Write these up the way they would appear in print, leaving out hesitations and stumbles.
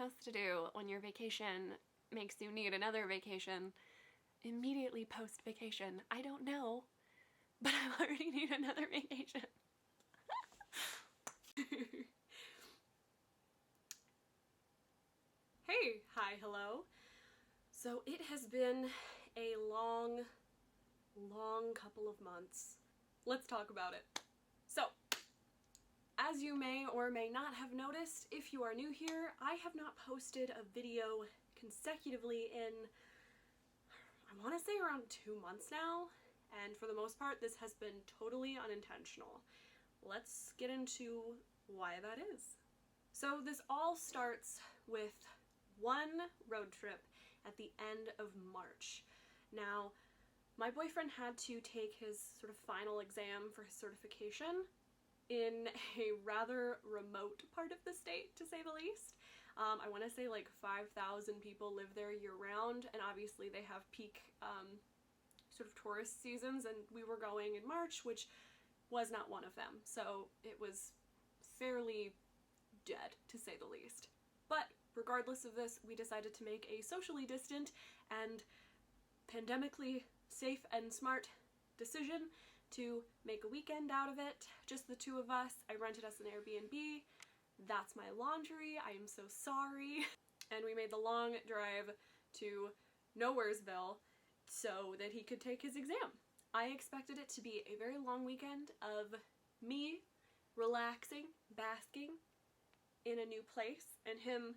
supposed to do when your vacation makes you need another vacation immediately post-vacation? I don't know, but I already need another vacation. Hey, hi, hello. So it has been a long couple of months. Let's talk about it. So, as you may or may not have noticed, if you are new here, I have not posted a video consecutively in, I want to say around 2 months now, and for the most part this has been totally unintentional. Let's get into why that is. So this all starts with one road trip at the end of March. Now, my boyfriend had to take his sort of final exam for his certification in a rather remote part of the state, to say the least. I want to say like 5,000 people live there year-round, and obviously they have peak sort of tourist seasons, and we were going in March, which was not one of them, so it was fairly dead, to say the least. But regardless of this, we decided to make a socially distant and pandemically safe and smart decision to make a weekend out of it, just the two of us. I rented us an Airbnb. That's my laundry, I am so sorry. And we made the long drive to Nowheresville so that he could take his exam. I expected it to be a very long weekend of me relaxing, basking in a new place, and him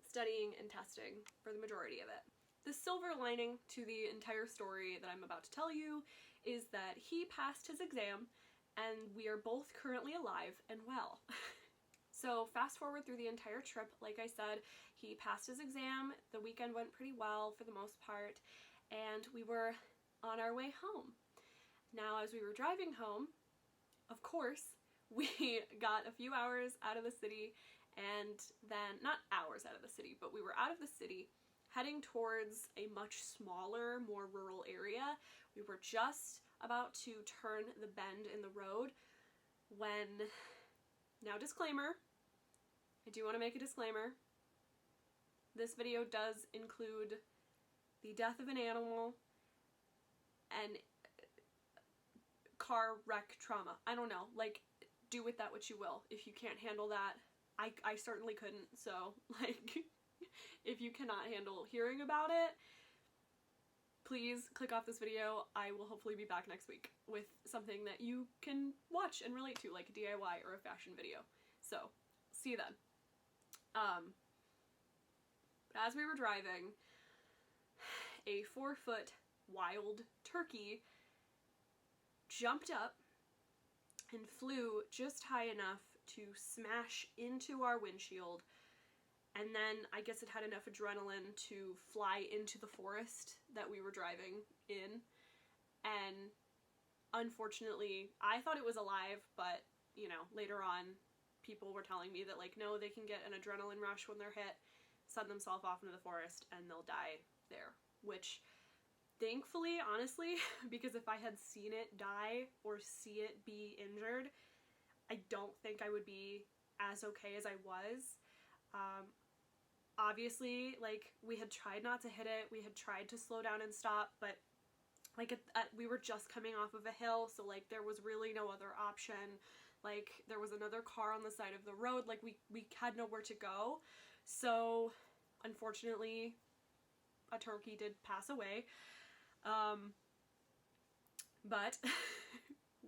studying and testing for the majority of it. The silver lining to the entire story that I'm about to tell you is that he passed his exam and we are both currently alive and well. So fast forward through the entire trip, like I said, he passed his exam, the weekend went pretty well for the most part, and we were on our way home. Now, as we were driving home, of course, we got a few hours out of the city, and then, not hours out of the city, but we were out of the city heading towards a much smaller, more rural area. We were just about to turn the bend in the road when, now disclaimer, I do want to make a disclaimer. This video does include the death of an animal and car wreck trauma. I don't know, like, do with that what you will. If you can't handle that, I certainly couldn't, so, like, if you cannot handle hearing about it, please click off this video. I will hopefully be back next week with something that you can watch and relate to, like a DIY or a fashion video. So, see you then. As we were driving, a 4-foot wild turkey jumped up and flew just high enough to smash into our windshield, and then I guess it had enough adrenaline to fly into the forest that we were driving in, and unfortunately I thought it was alive, but you know, later on people were telling me that, like, no, they can get an adrenaline rush when they're hit, send themselves off into the forest, and they'll die there, which thankfully, honestly, because if I had seen it die or see it be injured, I don't think I would be as okay as I was. Obviously, like, we had tried not to hit it, we had tried to slow down and stop, but like we were just coming off of a hill, so like there was really no other option. Like, there was another car on the side of the road, like we had nowhere to go. So unfortunately a turkey did pass away. But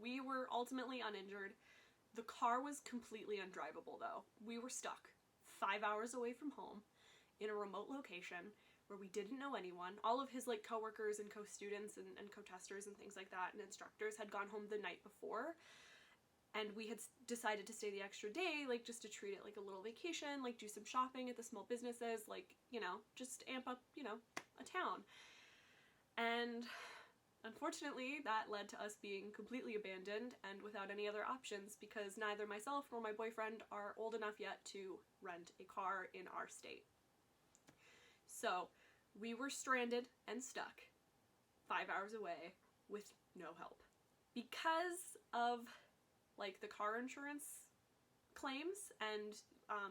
we were ultimately uninjured. The car was completely undrivable though. We were stuck 5 hours away from home in a remote location where we didn't know anyone. All of his like coworkers and co-students and co-testers and things like that and instructors had gone home the night before, and we had decided to stay the extra day, like just to treat it like a little vacation, like do some shopping at the small businesses, like, you know, just amp up, you know, a town. And unfortunately that led to us being completely abandoned and without any other options, because neither myself nor my boyfriend are old enough yet to rent a car in our state. So we were stranded and stuck 5 hours away with no help. Because of like the car insurance claims, and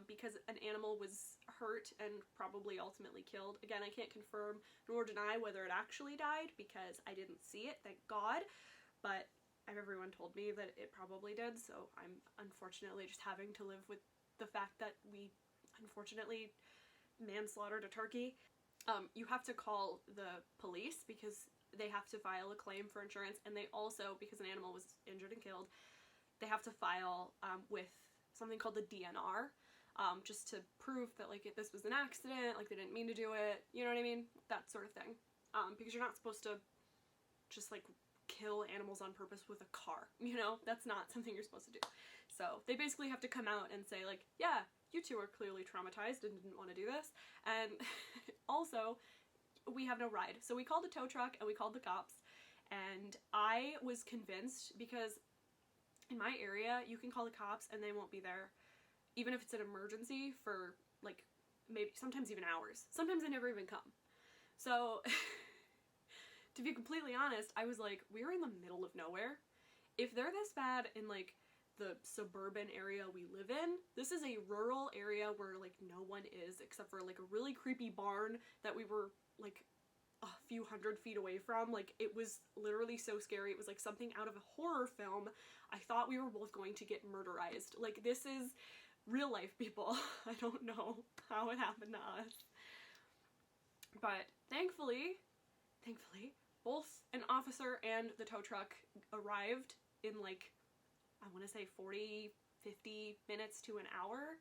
because an animal was hurt and probably ultimately killed. Again, I can't confirm nor deny whether it actually died because I didn't see it, thank God, but everyone told me that it probably did, so I'm unfortunately just having to live with the fact that we unfortunately manslaughtered a turkey. You have to call the police because they have to file a claim for insurance, and they also, because an animal was injured and killed, they have to file with something called the DNR, just to prove that like this was an accident, like they didn't mean to do it, you know what I mean? That sort of thing. Because you're not supposed to just like kill animals on purpose with a car, you know? That's not something you're supposed to do. So they basically have to come out and say like, yeah, you two are clearly traumatized and didn't want to do this, and also we have no ride. So we called a tow truck and we called the cops, and I was convinced, because in my area you can call the cops and they won't be there, even if it's an emergency, for like maybe sometimes even hours. Sometimes they never even come. So to be completely honest, I was like, we're in the middle of nowhere. If they're this bad in like the suburban area we live in, this is a rural area where like no one is except for like a really creepy barn that we were like a few hundred feet away from. Like, it was literally so scary. It was like something out of a horror film. I thought we were both going to get murderized. Like, this is real life, people. I don't know how it happened to us. But thankfully, both an officer and the tow truck arrived in like, I want to say 40, 50 minutes to an hour.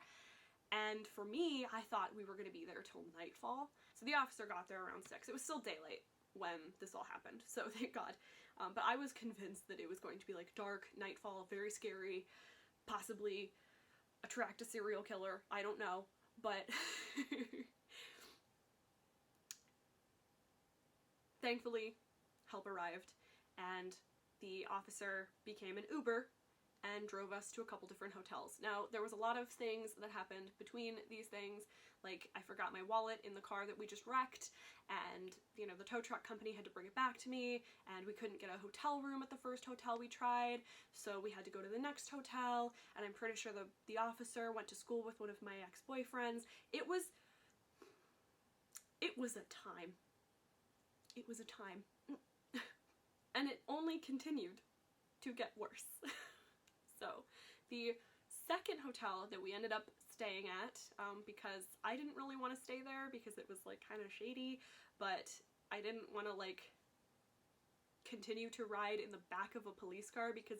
And for me, I thought we were going to be there till nightfall. So the officer got there around 6. It was still daylight when this all happened, so thank God. But I was convinced that it was going to be like dark, nightfall, very scary, possibly attract a serial killer. I don't know, but thankfully, help arrived, and the officer became an Uber and drove us to a couple different hotels. Now, there was a lot of things that happened between these things. Like, I forgot my wallet in the car that we just wrecked, and, you know, the tow truck company had to bring it back to me, and we couldn't get a hotel room at the first hotel we tried, so we had to go to the next hotel, and I'm pretty sure the officer went to school with one of my ex-boyfriends. It was a time. It was a time. And it only continued to get worse. So, the second hotel that we ended up staying at, because I didn't really want to stay there because it was like kind of shady, but I didn't want to like continue to ride in the back of a police car because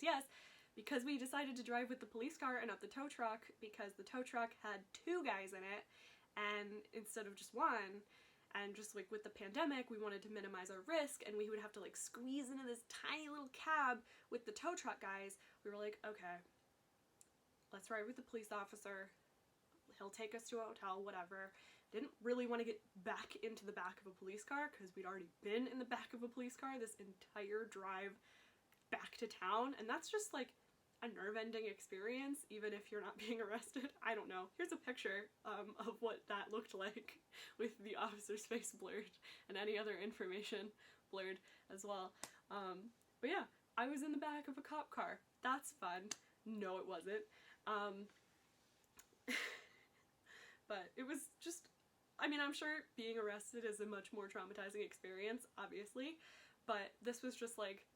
because we decided to drive with the police car and not the tow truck, because the tow truck had 2 guys in it and instead of just one. And just like with the pandemic, we wanted to minimize our risk, and we would have to like squeeze into this tiny little cab with the tow truck guys. We were like, okay, let's ride with the police officer. He'll take us to a hotel, whatever. Didn't really want to get back into the back of a police car because we'd already been in the back of a police car this entire drive back to town, and that's just like a nerve-ending experience, even if you're not being arrested. I don't know. Here's a picture of what that looked like with the officer's face blurred and any other information blurred as well. But yeah, I was in the back of a cop car. That's fun. No, it wasn't. But it was just, I mean, I'm sure being arrested is a much more traumatizing experience, obviously, but this was just like,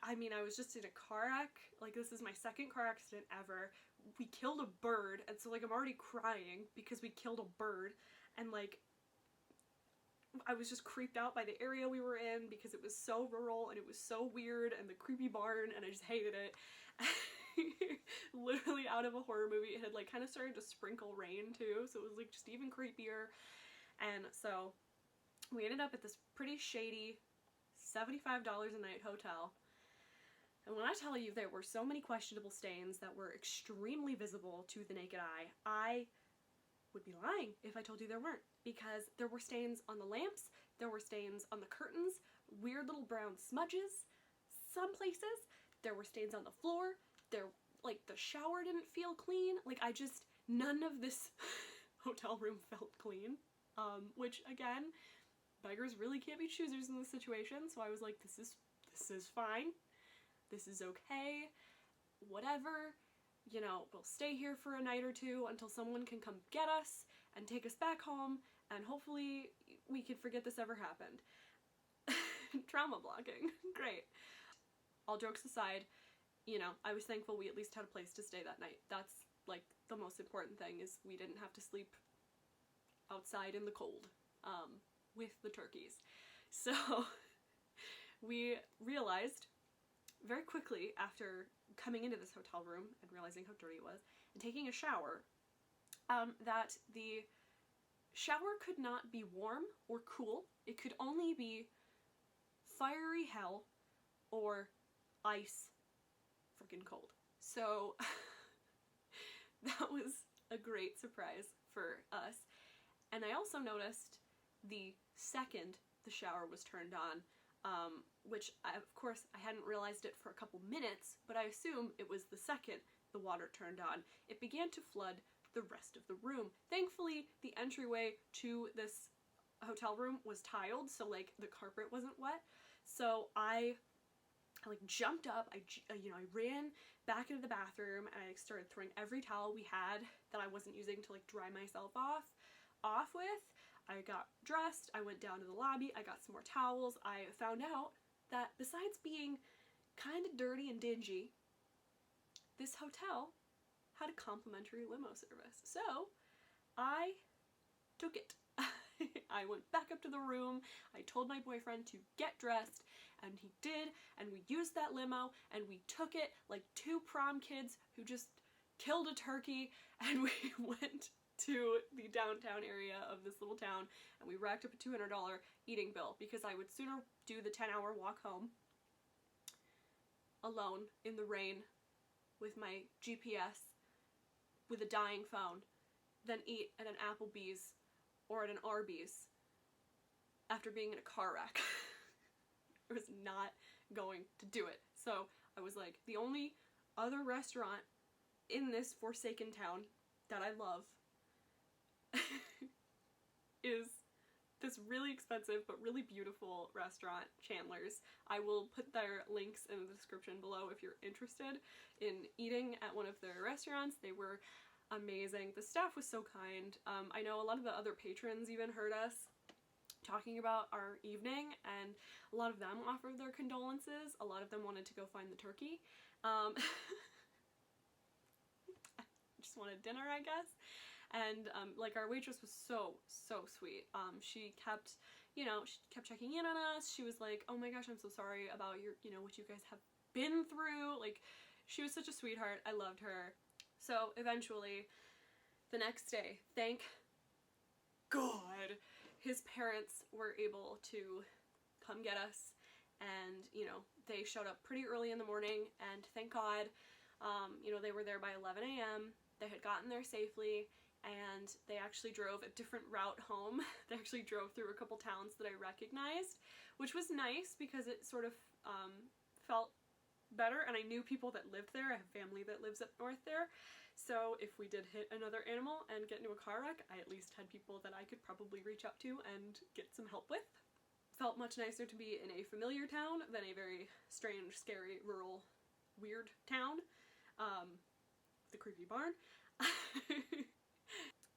I mean, I was just in a car wreck. Like, this is my second car accident ever. We killed a bird, and so, like, I'm already crying because we killed a bird, and, like, I was just creeped out by the area we were in because it was so rural, and it was so weird, and the creepy barn, and I just hated it. Literally out of a horror movie. It had, like, kind of started to sprinkle rain, too, so it was, like, just even creepier. And so, we ended up at this pretty shady $75 a night hotel. And when I tell you there were so many questionable stains that were extremely visible to the naked eye, I would be lying if I told you there weren't. Because there were stains on the lamps, there were stains on the curtains, weird little brown smudges some places, there were stains on the floor, like, the shower didn't feel clean. Like, none of this hotel room felt clean. Which, again, beggars really can't be choosers in this situation, so I was like, this is fine. This is okay, whatever. you know, we'll stay here for a night or two until someone can come get us and take us back home, and hopefully we can forget this ever happened. Trauma blocking. Great. All jokes aside, you know, I was thankful we at least had a place to stay that night. That's, like, the most important thing, is we didn't have to sleep outside in the cold, with the turkeys. So, we realized very quickly after coming into this hotel room and realizing how dirty it was, and taking a shower, that the shower could not be warm or cool. It could only be fiery hell or ice freaking cold. So that was a great surprise for us. And I also noticed the second the shower was turned on, which of course I hadn't realized it for a couple minutes, but I assume it was the second the water turned on, it began to flood the rest of the room. Thankfully, the entryway to this hotel room was tiled, so like the carpet wasn't wet. So I like jumped up, I ran back into the bathroom, and I started throwing every towel we had that I wasn't using to like dry myself off with. I got dressed, I went down to the lobby, I got some more towels. I found out that besides being kind of dirty and dingy, this hotel had a complimentary limo service. So I took it. I went back up to the room, I told my boyfriend to get dressed, and he did, and we used that limo, and we took it like two prom kids who just killed a turkey, and we went to the downtown area of this little town, and we racked up a $200 eating bill, because I would sooner do the 10-hour walk home alone in the rain with my GPS with a dying phone than eat at an Applebee's or at an Arby's after being in a car wreck. I was not going to do it. So I was like, the only other restaurant in this forsaken town that I love is this really expensive but really beautiful restaurant, Chandler's. I will put their links in the description below if you're interested in eating at one of their restaurants. They were amazing. The staff was so kind. I know a lot of the other patrons even heard us talking about our evening, and a lot of them offered their condolences. A lot of them wanted to go find the turkey. Just wanted dinner, I guess. And like, our waitress was so sweet. She kept, she kept checking in on us. She was like, oh my gosh, I'm so sorry about your, what you guys have been through. Like, she was such a sweetheart. I loved her. So eventually, the next day, thank God, his parents were able to come get us, and, they showed up pretty early in the morning, and thank God, they were there by 11 a.m. They had gotten there safely, and they actually drove a different route home. They actually drove through a couple towns that I recognized, which was nice because it sort of felt better, and I knew people that lived there. I have family that lives up north there, so if we did hit another animal and get into a car wreck, I at least had people that I could probably reach out to and get some help with. Felt much nicer to be in a familiar town than a very strange, scary, rural, weird town. The creepy barn.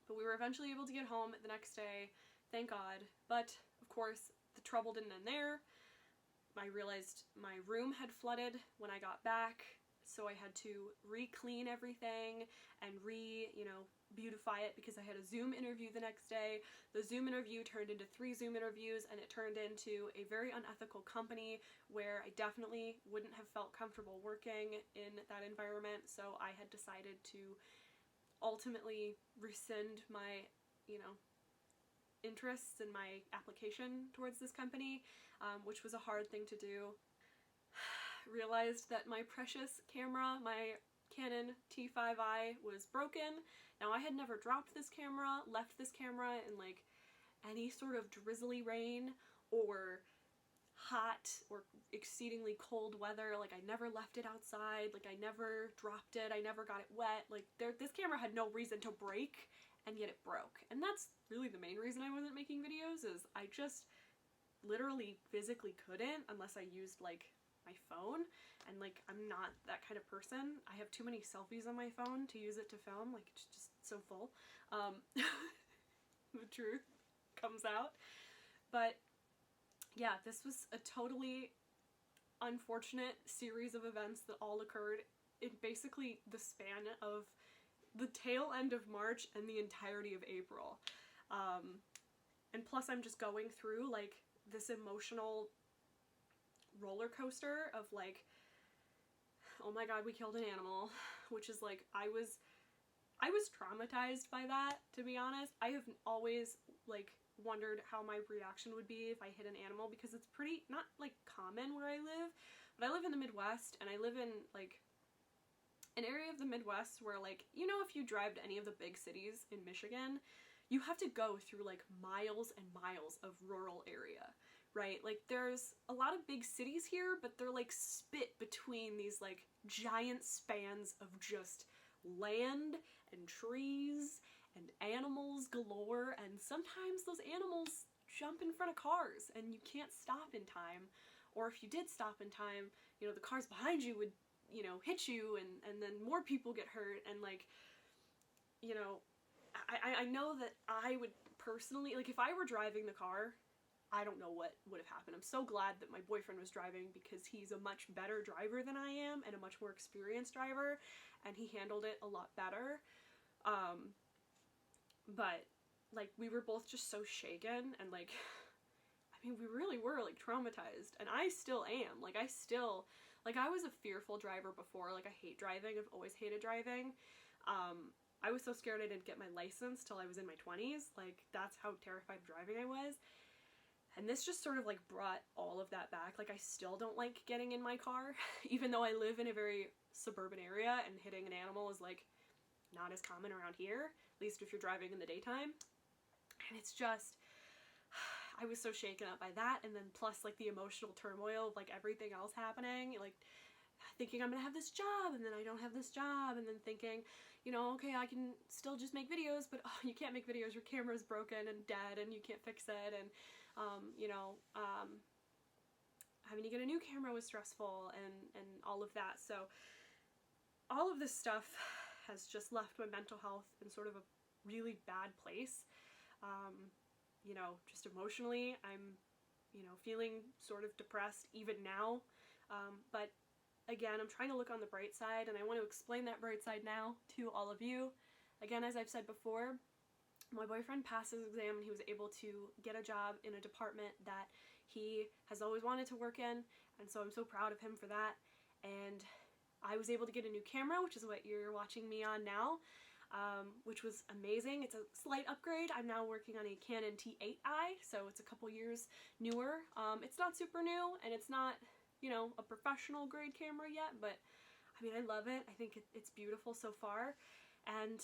But we were eventually able to get home the next day, thank God. But, of course, the trouble didn't end there. I realized my room had flooded when I got back, so I had to re-clean everything and beautify it, because I had a Zoom interview the next day. The Zoom interview turned into 3 Zoom interviews, and it turned into a very unethical company where I definitely wouldn't have felt comfortable working in that environment, so I had decided to ultimately rescind my, interests in my application towards this company, which was a hard thing to do. Realized that my precious camera, my Canon T5i, was broken. Now, I had never dropped this camera, left this camera in like any sort of drizzly rain or hot or exceedingly cold weather. Like, I never left it outside, like I never dropped it, I never got it wet. Like, this camera had no reason to break, and yet it broke. And that's really the main reason I wasn't making videos, is I just literally physically couldn't unless I used like my phone, and like I'm not that kind of person. I have too many selfies on my phone to use it to film, like it's just so full. The truth comes out. But yeah, this was a totally unfortunate series of events that all occurred in basically the span of the tail end of March and the entirety of April. And plus I'm just going through like this emotional roller coaster of like, oh my god, we killed an animal, which is like, I was traumatized by that, to be honest. I have always like wondered how my reaction would be if I hit an animal, because it's pretty, not like common where I live, but I live in the Midwest, and I live in like an area of the Midwest where, like, you know, if you drive to any of the big cities in Michigan, you have to go through like miles and miles of rural area, right? Like there's a lot of big cities here, but they're like spit between these like giant spans of just land and trees and animals galore, and sometimes those animals jump in front of cars and you can't stop in time, or if you did stop in time, you know, the cars behind you would, you know, hit you, and then more people get hurt, and like, you know, I know that I would personally, like if I were driving the car, I don't know what would have happened. I'm so glad that my boyfriend was driving, because he's a much better driver than I am, and a much more experienced driver, and he handled it a lot better. But like we were both just so shaken, and like, I mean, we really were like traumatized, and I still am. Like I was a fearful driver before. Like I hate driving. I've always hated driving. I was so scared I didn't get my license till I was in my 20s. Like that's how terrified of driving I was. And this just sort of like brought all of that back. Like I still don't like getting in my car, even though I live in a very suburban area, and hitting an animal is like not as common around here, at least if you're driving in the daytime. And it's just, I was so shaken up by that, and then plus like the emotional turmoil of like everything else happening, like thinking I'm gonna have this job and then I don't have this job, and then thinking, you know, okay, I can still just make videos, but oh, you can't make videos, your camera's broken and dead and you can't fix it, and you know, having to get a new camera was stressful, and all of that. So all of this stuff has just left my mental health in sort of a really bad place. You know, just emotionally, I'm, you know, feeling sort of depressed even now. But again, I'm trying to look on the bright side, and I want to explain that bright side now to all of you. Again, as I've said before, my boyfriend passed his exam, and he was able to get a job in a department that he has always wanted to work in, and so I'm so proud of him for that. And I was able to get a new camera, which is what you're watching me on now, which was amazing. It's a slight upgrade. I'm now working on a Canon T8i, so it's a couple years newer. It's not super new, and it's not, you know, a professional grade camera yet, but I mean, I love it. I think it's beautiful so far. And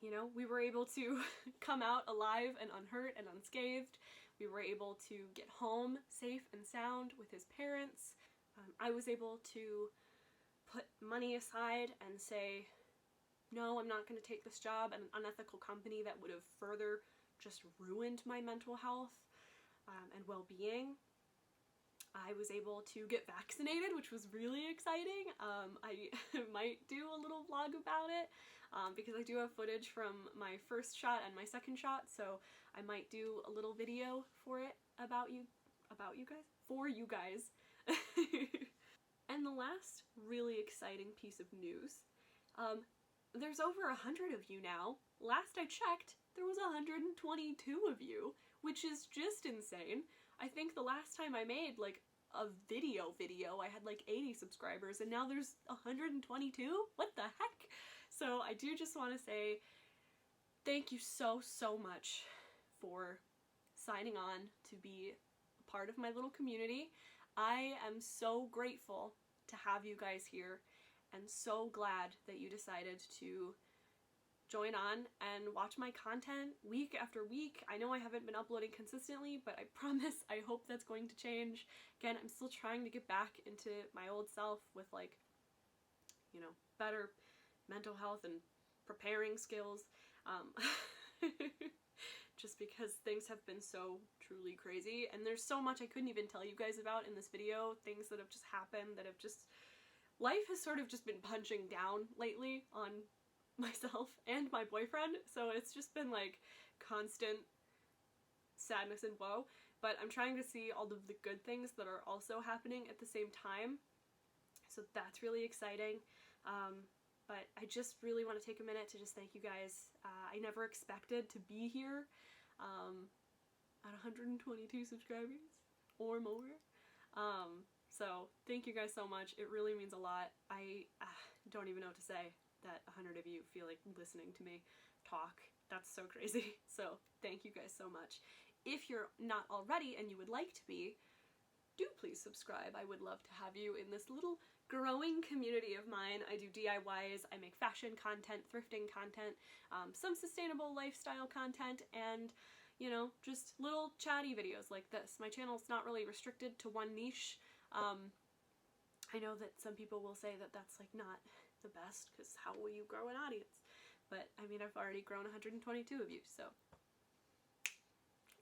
you know, we were able to come out alive and unhurt and unscathed. We were able to get home safe and sound with his parents. I was able to put money aside and say, no, I'm not going to take this job at an unethical company that would have further just ruined my mental health and well-being. I was able to get vaccinated, which was really exciting. I might do a little vlog about it because I do have footage from my first shot and my second shot, so I might do a little video for it for you guys. And the last really exciting piece of news, there's over 100 of you now. Last I checked, there was 122 of you, which is just insane. I think the last time I made like a video, I had like 80 subscribers, and now there's 122? What the heck? So I do just want to say thank you so much for signing on to be a part of my little community. I am so grateful to have you guys here, and so glad that you decided to join on and watch my content week after week. I know I haven't been uploading consistently, but I promise, I hope that's going to change. Again, I'm still trying to get back into my old self with, like, you know, better mental health and preparing skills. just because things have been so truly crazy, and there's so much I couldn't even tell you guys about in this video, things that have just happened that have just, life has sort of just been punching down lately on myself and my boyfriend, so it's just been like constant sadness and woe, but I'm trying to see all of the good things that are also happening at the same time, so that's really exciting. But I just really want to take a minute to just thank you guys. I never expected to be here at 122 subscribers or more. So thank you guys so much. It really means a lot. I don't even know what to say that 100 of you feel like listening to me talk. That's so crazy. So thank you guys so much. If you're not already and you would like to be, do please subscribe. I would love to have you in this little growing community of mine. I do DIYs, I make fashion content, thrifting content, some sustainable lifestyle content, and, you know, just little chatty videos like this. My channel's not really restricted to one niche. I know that some people will say that that's like not the best, because how will you grow an audience? But I mean, I've already grown 122 of you, so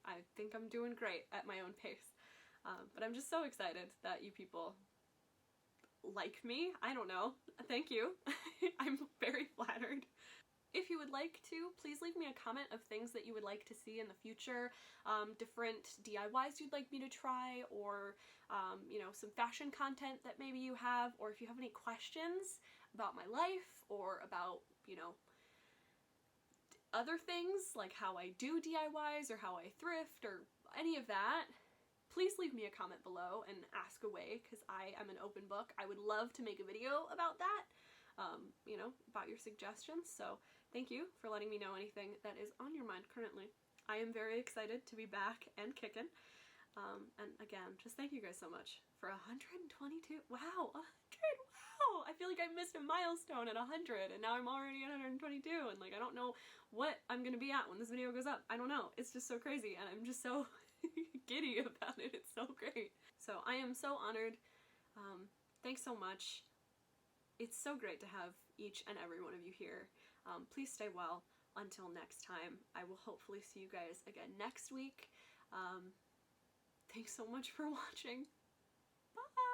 I think I'm doing great at my own pace. But I'm just so excited that you people like me. I don't know. Thank you. I'm very flattered. If you would like to, please leave me a comment of things that you would like to see in the future, different DIYs you'd like me to try, or you know, some fashion content that maybe you have, or if you have any questions about my life, or about, you know, other things, like how I do DIYs, or how I thrift, or any of that, please leave me a comment below and ask away, because I am an open book. I would love to make a video about that, you know, about your suggestions. So thank you for letting me know anything that is on your mind currently. I am very excited to be back and kicking. And again, just thank you guys so much for 122. Wow, 100, wow! I feel like I missed a milestone at 100, and now I'm already at 122, and like, I don't know what I'm gonna be at when this video goes up. I don't know. It's just so crazy, and I'm just so giddy about it. It's so great. So I am so honored. Thanks so much. It's so great to have each and every one of you here. Please stay well until next time. I will hopefully see you guys again next week. Thanks so much for watching. Bye!